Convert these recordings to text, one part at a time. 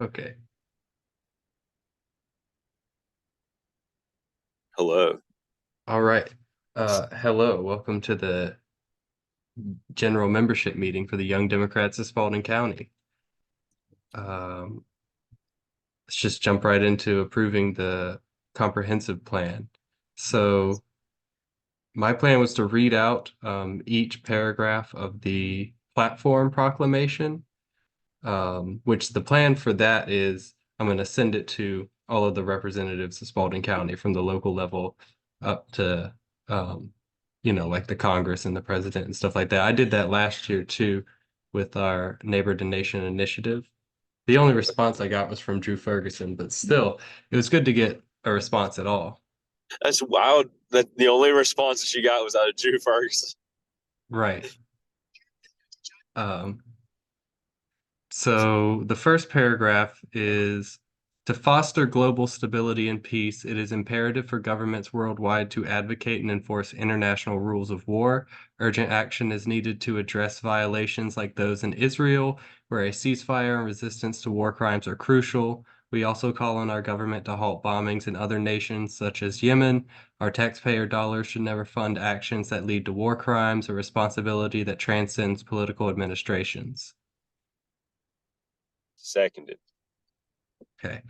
Okay. Hello. All right. Hello. Welcome to the general membership meeting for the Young Democrats of Spalding County. Um, let's just jump right into approving the comprehensive plan. So my plan was to read out each paragraph of the platform proclamation, which the plan for that is I'm going to send it to all of the representatives of Spalding County from the local level up to, um, like the Congress and the president and stuff like that. I did that last year too with our Neighbor to Nation initiative. The only response I got was from Drew Ferguson, but still, it was good to get a response at all. That's wild that the only response she got was out of Drew Ferguson. Right. Um, So the first paragraph is to foster global stability and peace, it is imperative for governments worldwide to advocate and enforce international rules of war. Urgent action is needed to address violations like those in Israel, where a ceasefire and resistance to war crimes are crucial. We also call on our government to halt bombings in other nations, such as Yemen. Our taxpayer dollars should never fund actions that lead to war crimes, a responsibility that transcends political administrations. Seconded. Okay.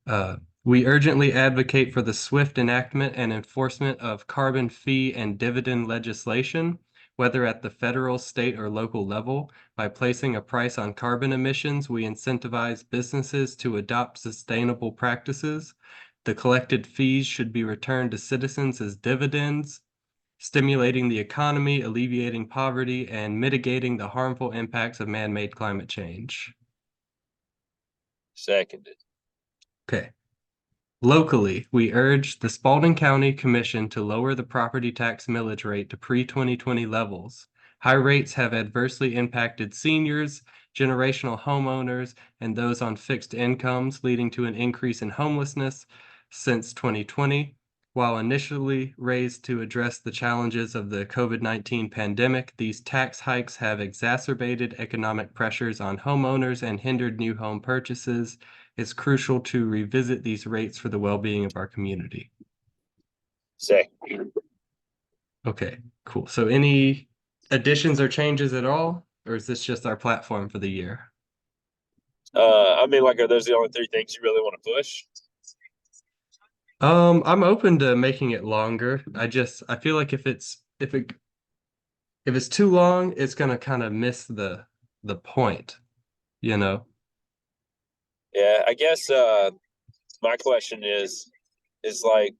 Uh, we urgently advocate for the swift enactment and enforcement of carbon fee and dividend legislation, whether at the federal, state, or local level. By placing a price on carbon emissions, we incentivize businesses to adopt sustainable practices. The collected fees should be returned to citizens as dividends, stimulating the economy, alleviating poverty, and mitigating the harmful impacts of man-made climate change. Seconded. Okay. Locally, we urge the Spalding County Commission to lower the property tax millage rate to pre-2020 levels. High rates have adversely impacted seniors, generational homeowners, and those on fixed incomes, leading to an increase in homelessness since 2020. While initially raised to address the challenges of the COVID-19 pandemic, these tax hikes have exacerbated economic pressures on homeowners and hindered new home purchases. It's crucial to revisit these rates for the well-being of our community. Second. Okay, cool. So any additions or changes at all, or is this just our platform for the year? I mean, like, are those the only three things you really want to push? I'm open to making it longer. I feel like if it's too long, it's gonna kind of miss the point, you know? Yeah, I guess my question is like,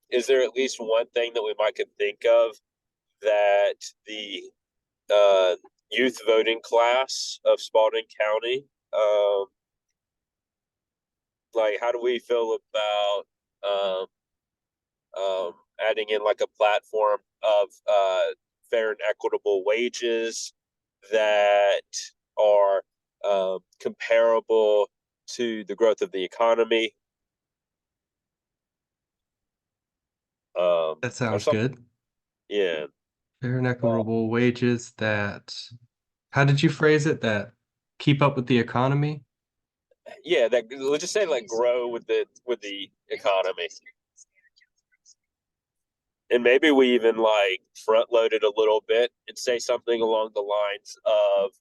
is there at least one thing that we might could think of that the uh, youth voting class of Spalding County, um, like, how do we feel about um, adding in like a platform of fair and equitable wages that are comparable to the growth of the economy, That or sounds something. good. Yeah, Fair and uh, equitable wages that, how did you phrase it? That keep up with the economy? yeah. That let's just say like grow with the economy, and maybe we even like front load it a little bit and say something along the lines of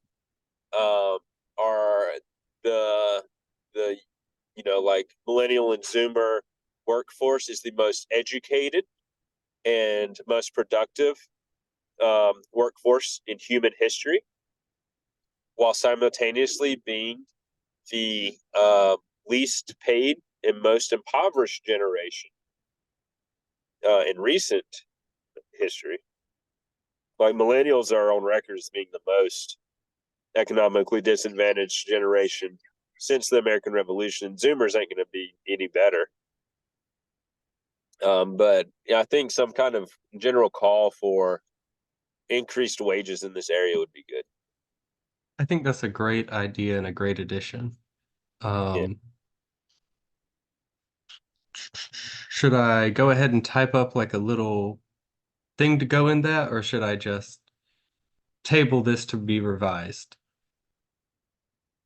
are the the like millennial and Zoomer workforce is the most educated and most productive workforce in human history, while simultaneously being the least paid and most impoverished generation in recent history. Like millennials are on record as being the most economically disadvantaged generation since the American Revolution. Zoomers ain't going to be any better. But yeah, I think some kind of general call for increased wages in this area would be good. I think that's a great idea and a great addition. Yeah. Um, should I go ahead and type up like a little thing to go in that, or should I just table this to be revised?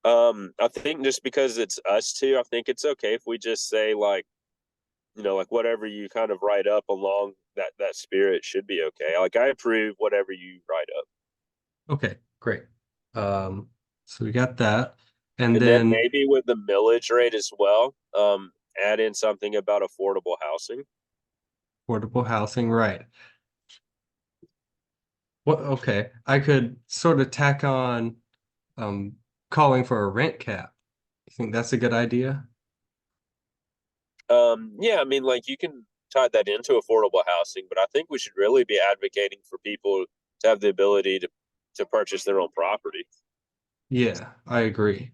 I think just because it's us two, I think it's okay if we just say like, like whatever you kind of write up along that spirit should be okay. Like I approve whatever you write up. Okay, great. Um, so we got that. And And then then maybe with the millage rate as well, add in something about affordable housing. portable housing, right. What, okay. I could sort of tack on um calling for a rent cap. You think that's a good idea? Yeah, I mean, like you can tie that into affordable housing, but I think we should really be advocating for people to have the ability to purchase their own property. Yeah, I agree.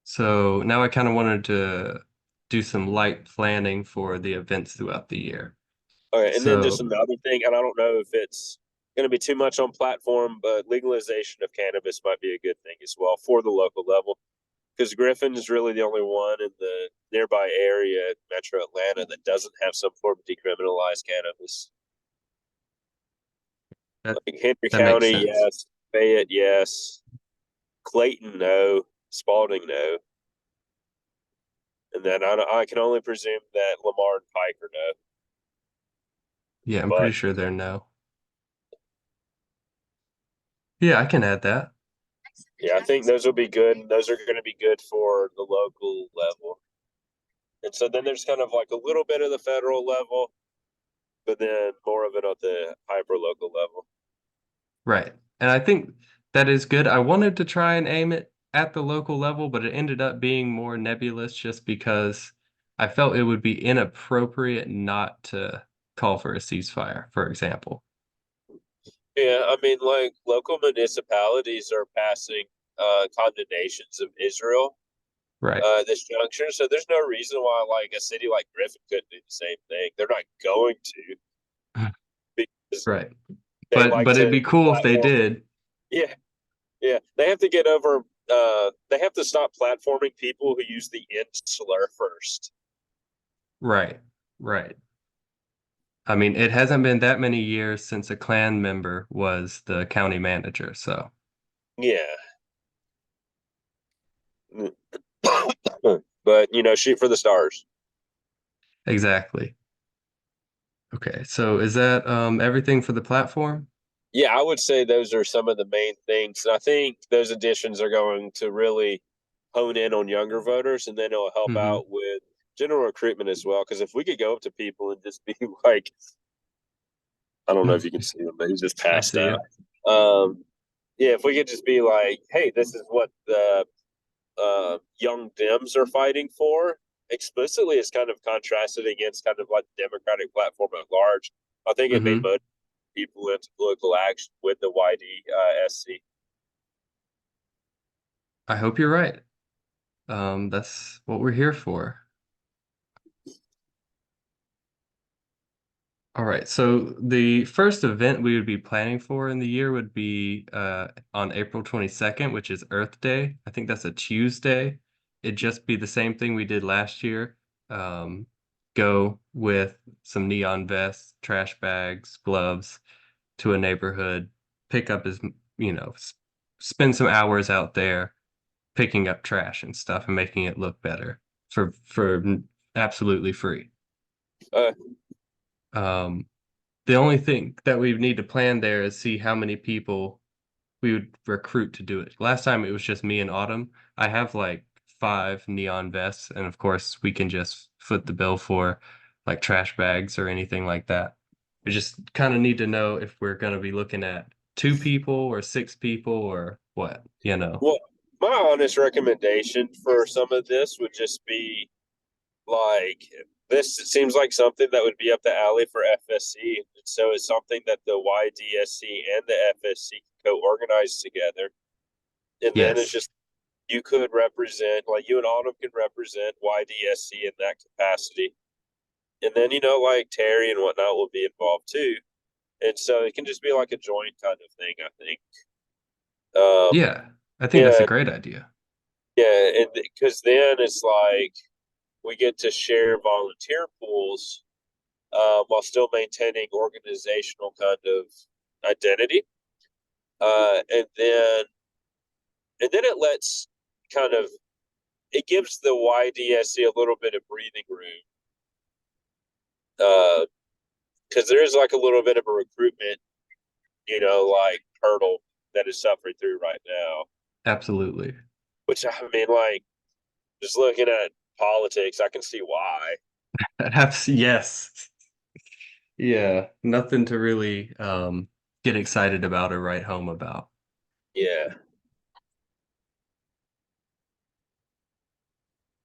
So now I kind of wanted to do some light planning for the events throughout the year. Okay, and then just So, another thing, and I don't know if it's going to be too much on platform, but legalization of cannabis might be a good thing as well for the local level. Because Griffin is really the only one in the nearby area, Metro Atlanta, that doesn't have some form of decriminalized cannabis. that Like Henry that makes County, sense. yes. Fayette, yes. Clayton, no. Spalding, no. And then I can only presume that Lamar and Pike are no. Yeah, I'm pretty But sure they're no. Yeah, I can add that. yeah, I think those will be good. And those are going to be good for the local level. And so then there's kind of like a little bit of the federal level, but then more of it at the hyper local level. Right. And I think that is good. I wanted to try and aim it at the local level, but it ended up being more nebulous just because I felt it would be inappropriate not to call for a ceasefire, for example. Yeah, I mean, like local municipalities are passing condemnations of Israel Right. this juncture, so there's no reason why like a city like Griffin couldn't do the same thing. They're not going to because Right. they like But it'd to be cool if they platform. did. Yeah, yeah, they have to get over. They have to stop platforming people who use the "in" slur first. Right. Right. I mean, it hasn't been that many years since a Klan member was the county manager, so Yeah, but shoot for the stars. exactly. Okay, so is that everything for the platform? Yeah, I would say those are some of the main things. I think those additions are going to really hone in on younger voters, and then it'll help Mm-hmm. out with general recruitment as well. Because if we could go up to people and just be like, I don't know if you can see him, but he's just I passed see out. you. Yeah, if we could just be like, hey, this is what the young Dems are fighting for explicitly, is kind of contrasted against kind of like the Democratic platform at large. I think it may Mm-hmm. motivate people into political action with the YDSC. I hope you're right. That's what we're here for. All right. So the first event we would be planning for in the year would be on April 22nd, which is Earth Day. I think that's a Tuesday. It'd just be the same thing we did last year. Um, go with some neon vests, trash bags, gloves to a neighborhood, pick up spend some hours out there picking up trash and stuff and making it look better for absolutely free. Uh, Um, the only thing that we need to plan there is see how many people we would recruit to do it. Last time it was just me and Autumn. I have like 5 neon vests, and of course we can just foot the bill for like trash bags or anything like that. We just kind of need to know if we're going to be looking at 2 people or 6 people or what, you know. well, my honest recommendation for some of this would just be like this seems like something that would be up the alley for FSC. And so it's something that the YDSC and the FSC co-organize together. And then it's Yes. just you could represent, like you and Autumn can represent YDSC in that capacity. And then, like Terry and whatnot will be involved too. and so it can just be like a joint kind of thing. I think. Um, Yeah, I think that's a yeah, great idea. yeah, and because then it's like we get to share volunteer pools while still maintaining organizational kind of identity, and then it lets kind of it gives the YDSC a little bit of breathing room because there is like a little bit of a recruitment, like hurdle that is suffering through right now. Absolutely. Which I mean, like just looking at politics, I can see why. Yes. Yeah, nothing to really get excited about or write home about. Yeah,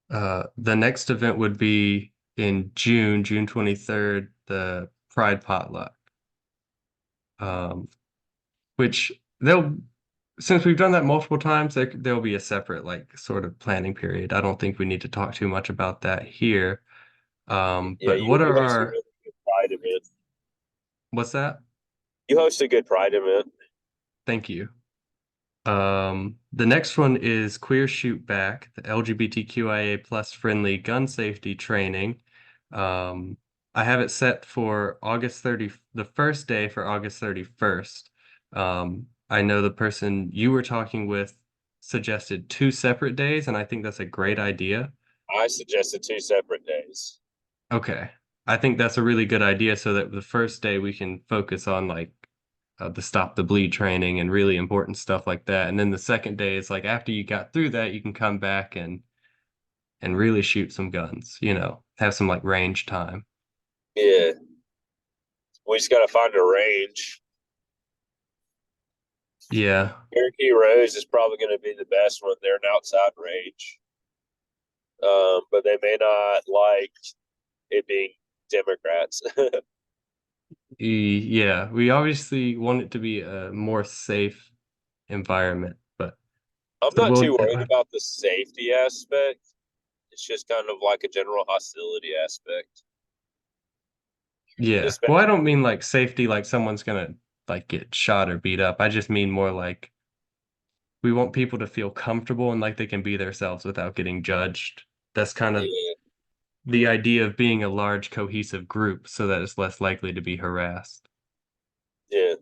The next event would be in June, June 23rd, the Pride Potluck. Um, which they'll since we've done that multiple times, there'll be a separate like sort of planning period. I don't think we need to talk too much about that here. yeah. But what You are host a our really good Pride event. what's that? You host a good Pride event. Thank you. The next one is Queer Shoot Back, the LGBTQIA plus friendly gun safety training. Um, I have it set for August 30, the first day for August 31st. I know the person you were talking with suggested two separate days, and I think that's a great idea. I suggested 2 separate days. Okay. I think that's a really good idea so that the first day we can focus on like the stop the bleed training and really important stuff like that. And then the second day is like after you got through that, you can come back and really shoot some guns, have some like range time. Yeah, we just got to find a range. Yeah. Cherokee Rose is probably going to be the best one. They're an outside range, but they may not like it being Democrats. Yeah, we obviously want it to be a more safe environment, but I'm so not we'll too worried about the safety aspect. It's just kind of like a general hostility aspect, yeah. Well, I especially. don't mean like safety like someone's gonna like get shot or beat up. I just mean more like we want people to feel comfortable and like they can be themselves without getting judged. That's kind of Yeah, the idea of being a large cohesive group so that it's less likely to be harassed. yeah.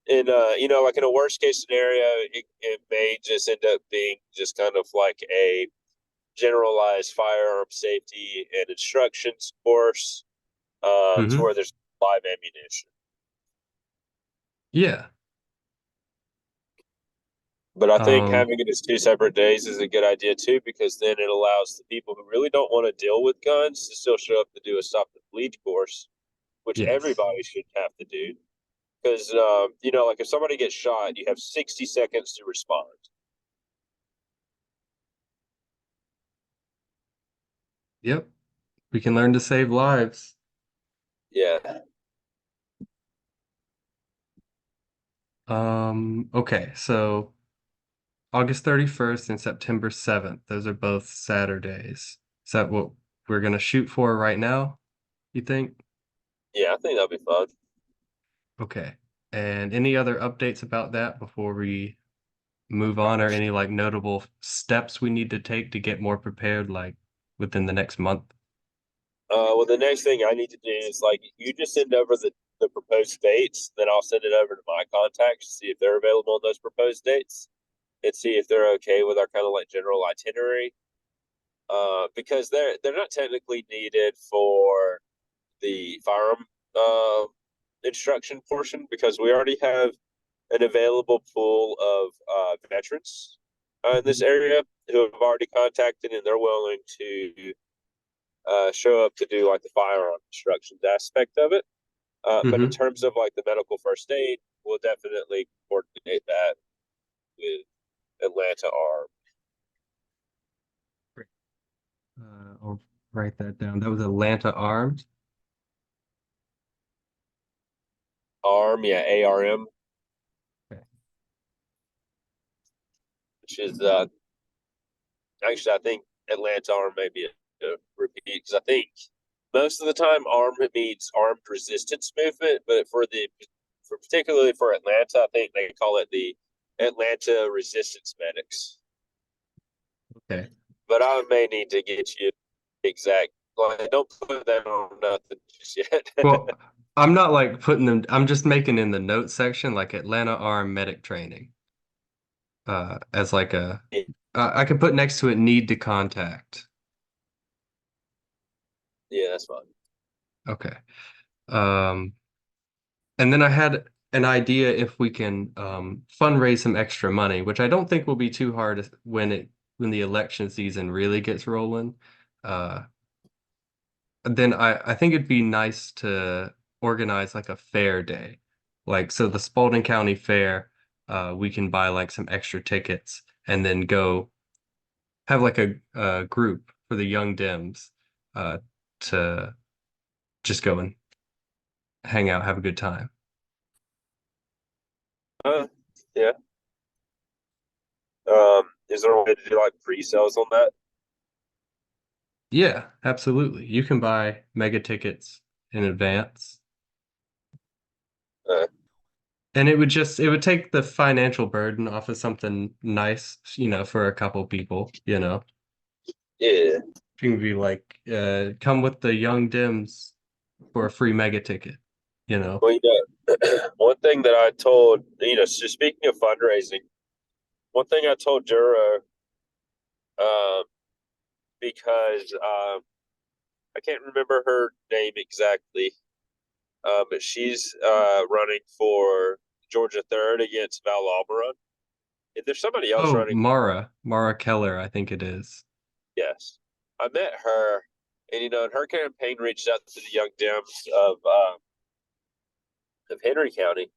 And like in a worst case scenario, it may just end up being just kind of like a generalized firearm safety and instructions course, to Hmm. where there's live ammunition. Yeah. But I think Um, having it as 2 separate days is a good idea too, because then it allows the people who really don't want to deal with guns to still show up to do a stop the bleed course, which yes. everybody should have to do. Because like if somebody gets shot, you have 60 seconds to respond. Yep. We can learn to save lives. Yeah, Okay, so August 31st and September 7th, those are both Saturdays. Is that what we're gonna shoot for right now, you think? yeah, I think that'll be fun. Okay. And any other updates about that before we move on, or any like notable steps we need to take to get more prepared, like within the next month? Well, the next thing I need to do is like you just send over the proposed dates, then I'll send it over to my contacts to see if they're available on those proposed dates and see if they're okay with our kind of like general itinerary. Because they're not technically needed for the firearm uh, instruction portion because we already have an available pool of veterans in this area who have already contacted and they're willing to show up to do like the firearm instructions aspect of it. But in Mm-hmm. terms of like the medical first aid, we'll definitely coordinate that with Atlanta Arm. I'll write that down. That was Atlanta Armed. Arm, yeah, ARM, Okay. which is actually I think Atlanta Arm may be a repeat because I think most of the time, armed means armed resistance movement, but for particularly for Atlanta, I think they call it the Atlanta Resistance Medics. Okay. But I may need to get you exact. Like, don't put that on nothing just yet. Well, I'm not like putting them, I'm just making in the notes section like Atlanta Armed Medic Training. As like a I could put next to it need to contact. Yeah, that's fine. Okay. Um, and then I had an idea if we can fundraise some extra money, which I don't think will be too hard when the election season really gets rolling. Uh, then I think it'd be nice to organize like a fair day. Like so the Spalding County Fair, we can buy like some extra tickets and then go have like a group for the young Dems uh to just go and hang out, have a good time. Yeah. Is there a way to do like pre-sales on that? Yeah, absolutely. You can buy mega tickets in advance. Uh, And it would take the financial burden off of something nice, for a couple people, yeah. You can be like, come with the young Dems for a free mega ticket, you know. Well, one thing that I told, so speaking of fundraising, one thing I told Dura, um, because I can't remember her name exactly, but she's running for Georgia third against Val Almiron. And there's somebody else Oh, running. Mara Keller, I think it is. Yes, I met her, and and her campaign reached out to the young Dems of Henry County.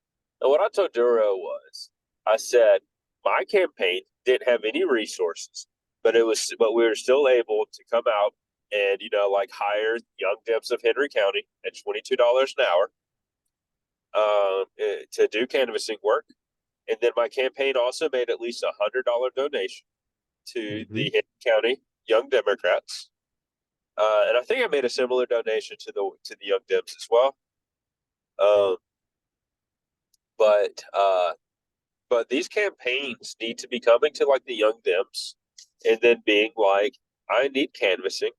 And what I told Duro was, I said my campaign didn't have any resources, but we were still able to come out and like hire young Dems of Henry County at $22 an hour to do canvassing work. And then my campaign also made at least $100 donation to the Hmm. Henry County Young Democrats. And I think I made a similar donation to the Young Dems as well. Um, but these campaigns need to be coming to like the Young Dems and then being like, I need canvassing.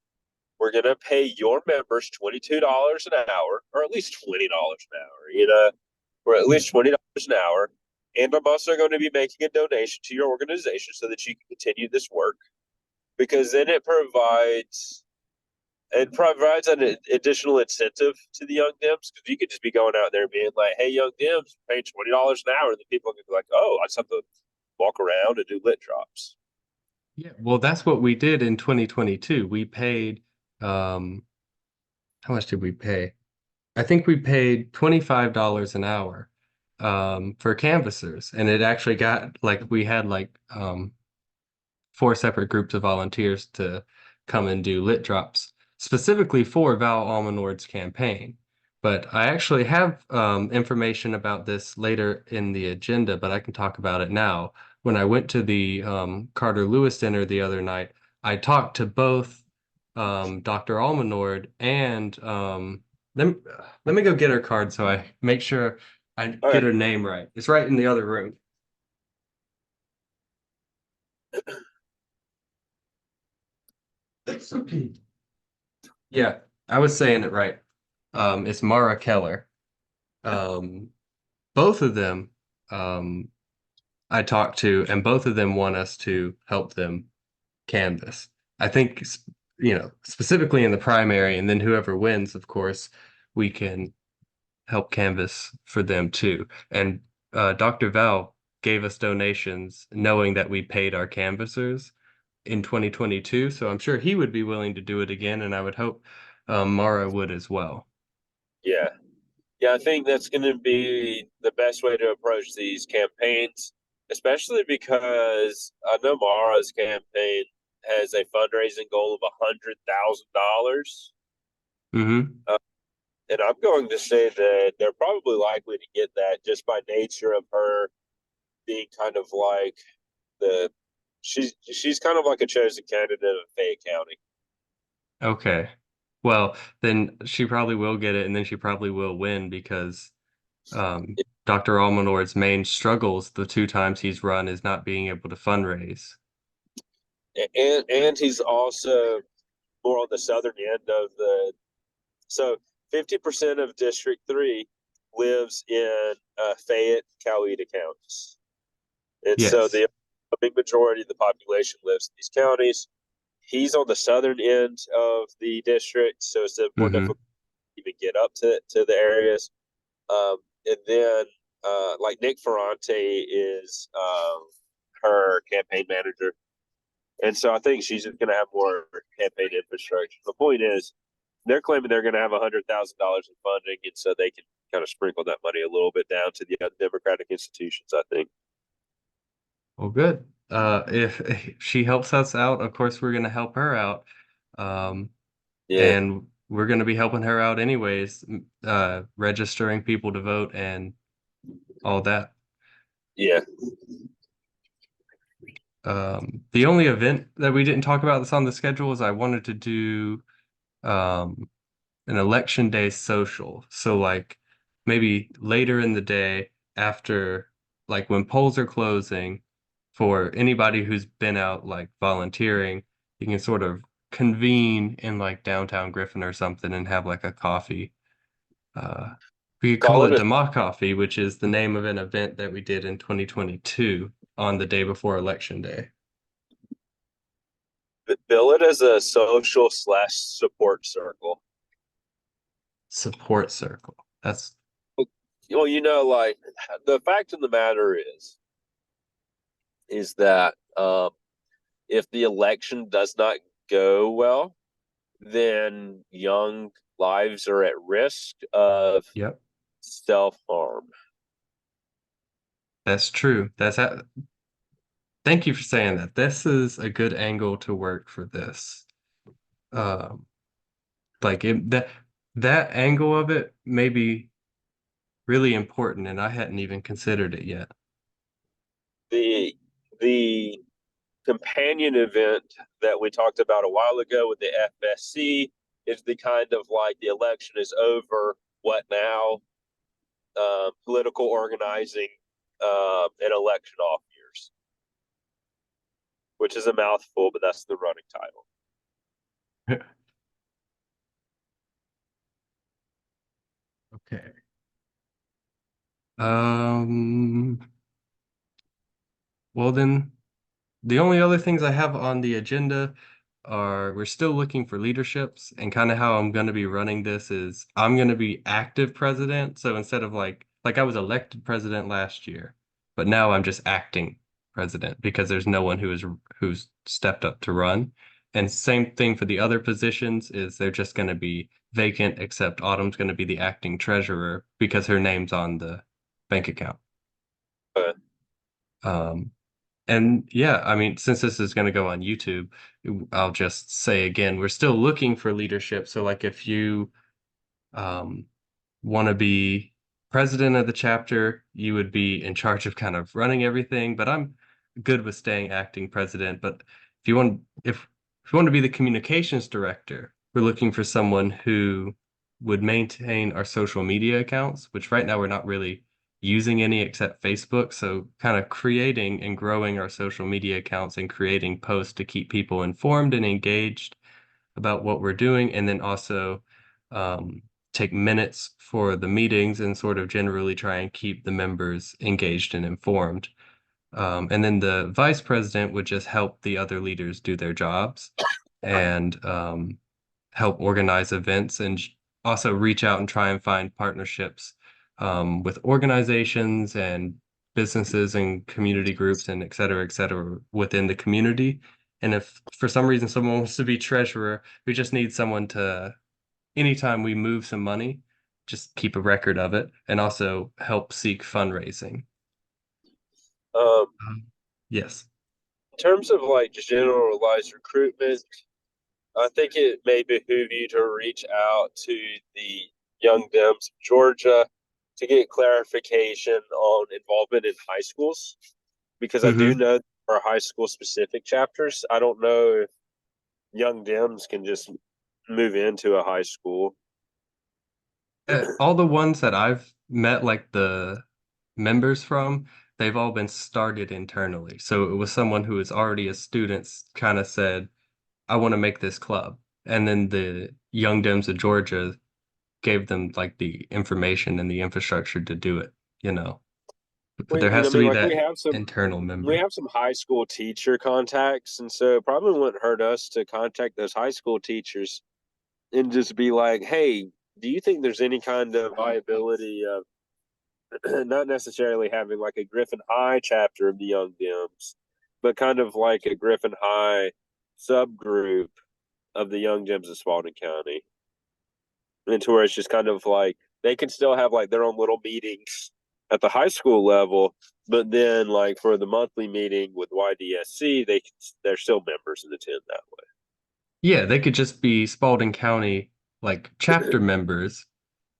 We're gonna pay your members $22 an hour, or at least $20 an hour. Or at Yeah. least $20 an hour. And I'm also going to be making a donation to your organization so that you can continue this work because then it provides an additional incentive to the young Dems because you could just be going out there being like, "Hey, young Dems, paying $20 an hour," and the people are gonna be like, "Oh, I just have to walk around and do lit drops." Yeah, well, that's what we did in 2022. We paid, um, how much did we pay? I think we paid $25 an hour for canvassers, and it actually got like we had like four separate groups of volunteers to come and do lit drops specifically for Val Almanord's campaign. But I actually have information about this later in the agenda, but I can talk about it now. When I went to the Carter Lewis dinner the other night, I talked to both Dr. Almanord and let, let me go get her card so I make sure I All get right. her name right. It's right in the other room. Yeah, I was saying it right. It's Mara Keller. Um, both of them, um, I talked to, and both of them want us to help them canvas. I think, specifically in the primary, and then whoever wins, of course, we can help canvas for them too. And Dr. Val gave us donations knowing that we paid our canvassers in 2022. So I'm sure he would be willing to do it again, and I would hope Mara would as well. Yeah. Yeah, I think that's going to be the best way to approach these campaigns, especially because I know Mara's campaign has a fundraising goal of $100,000. Hmm. And I'm going to say that they're probably likely to get that just by nature of her being kind of like the she's kind of like a chosen candidate of Fayette County. Okay. Well, then she probably will get it, and then she probably will win because Dr. Almanor's main struggles the two times he's run is not being able to fundraise. And he's also more on the southern end of the. So 50% of District 3 lives in Fayette, Coweta counties. And so Yes. the a big majority of the population lives in these counties. He's on the southern end of the district, so it's more Mm-hmm. difficult to even get up to the areas. And then, like Nick Ferrante is her campaign manager. And so I think she's just going to have more campaign infrastructure. The point is, they're claiming they're going to have $100,000 in funding, and so they can kind of sprinkle that money a little bit down to the other Democratic institutions, I think. Well, good. If she helps us out, of course we're gonna help her out. Um, Yeah, and we're gonna be helping her out anyways, registering people to vote and all that. yeah. The only event that we didn't talk about that's on the schedule is I wanted to do um an election day social. So like maybe later in the day after like when polls are closing for anybody who's been out like volunteering, you can sort of convene in like downtown Griffin or something and have like a coffee. Uh we could call Call it it Dema Coffee, which is the name of an event that we did in 2022 on the day before election day. bill it as a social slash support circle. Support circle. That's Well, like the fact of the matter is that if the election does not go well, then young lives are at risk of yep. self harm. That's true. Thank you for saying that. This is a good angle to work for this. Um, that angle of it may be really important, and I hadn't even considered it yet. The companion event that we talked about a while ago with the FSC is the kind of like the election is over, what now? Political organizing and election off years, which is a mouthful, but that's the running title. Okay. Um, well then, the only other things I have on the agenda are we're still looking for leaderships, and kind of how I'm going to be running this is I'm going to be active president. So instead of like I was elected president last year, but now I'm just acting president because there's no one who's stepped up to run. And same thing for the other positions is they're just going to be vacant, except Autumn's going to be the acting treasurer because her name's on the bank account. Uh, Um, and yeah, I mean, since this is going to go on YouTube, I'll just say again, we're still looking for leadership. So, like, if you um, want to be president of the chapter, you would be in charge of kind of running everything. But I'm good with staying acting president. But if you want to be the communications director, we're looking for someone who would maintain our social media accounts, which right now we're not really using any except Facebook. So kind of creating and growing our social media accounts and creating posts to keep people informed and engaged about what we're doing, and then also um, take minutes for the meetings and sort of generally try and keep the members engaged and informed. And then the vice president would just help the other leaders do their jobs and help organize events and also reach out and try and find partnerships with organizations and businesses and community groups and et cetera, within the community. And if for some reason someone wants to be treasurer, we just need someone to, anytime we move some money, just keep a record of it and also help seek fundraising. um, Yes. in terms of like generalized recruitment, I think it may behoove you to reach out to the Young Dems of Georgia to get clarification on involvement in high schools, because I do Hmm. know there are high school specific chapters. I don't know if Young Dems can just move into a high school. All the ones that I've met, like the members from, they've all been started internally. So it was someone who was already a student kind of said, I want to make this club. And then the Young Dems of Georgia gave them like the information and the infrastructure to do it, you know. But there I has to mean, be like that internal we member. have some high school teacher contacts, and so it probably wouldn't hurt us to contact those high school teachers and just be like, "Hey, do you think there's any kind of viability of not necessarily having like a Griffin High chapter of the Young Dems, but kind of like a Griffin High subgroup of the Young Dems of Spalding County?" And to where it's just kind of like they can still have like their own little meetings at the high school level, but then like for the monthly meeting with YDSC, they're still members and attend that Yeah, they could just be Spalding County like chapter members,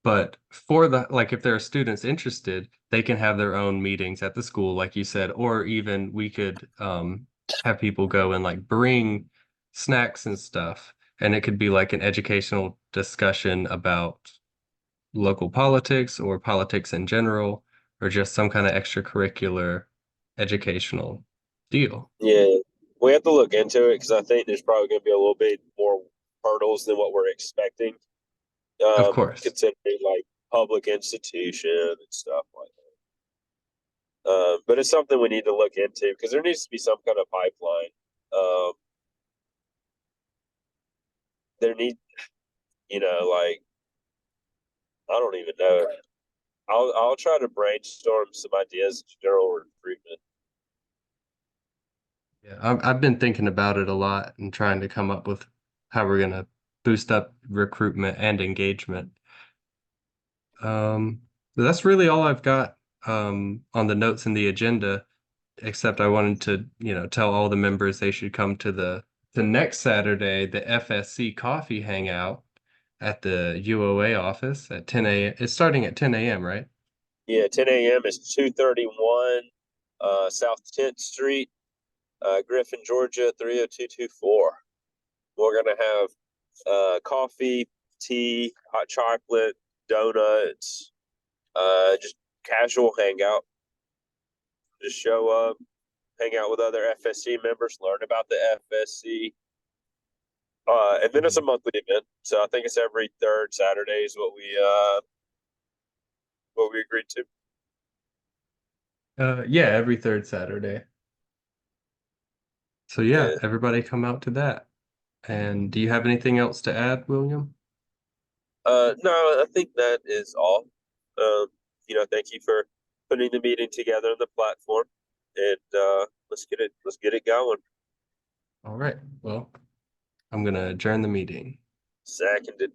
but for the like if there are students interested, they can have their own meetings at the school, like you said, or even we could have people go and like bring snacks and stuff, and it could be like an educational discussion about local politics or politics in general, or just some kind of extracurricular educational deal. way. Yeah, we have to look into it because I think there's probably going to be a little bit more hurdles than what we're expecting, Of course. considering like public institution and stuff like that. But it's something we need to look into because there needs to be some kind of pipeline. There need, like I don't even know. I'll try to brainstorm some ideas of general recruitment. Yeah, I've been thinking about it a lot and trying to come up with how we're gonna boost up recruitment and engagement. But that's really all I've got on the notes in the agenda, except I wanted to, tell all the members they should come to the next Saturday, the FSC coffee hangout at the UOA office at 10 a.m. It's starting at 10 a.m., right? Yeah, 10 a.m. is 231 South 10th Street, Griffin, Georgia 30224. We're gonna have coffee, tea, hot chocolate, donuts, just casual hangout. Just show up, hang out with other FSC members, learn about the FSC. And then it's a Mhm. monthly event, so I think it's every third Saturday is what we agreed to. Yeah, every third Saturday. So yeah, Yeah. everybody come out to that. And do you have anything else to add, William? No, I think that is all. Um, thank you for putting the meeting together on the platform, and let's get it going. All right. Well, I'm gonna adjourn the meeting. Seconded.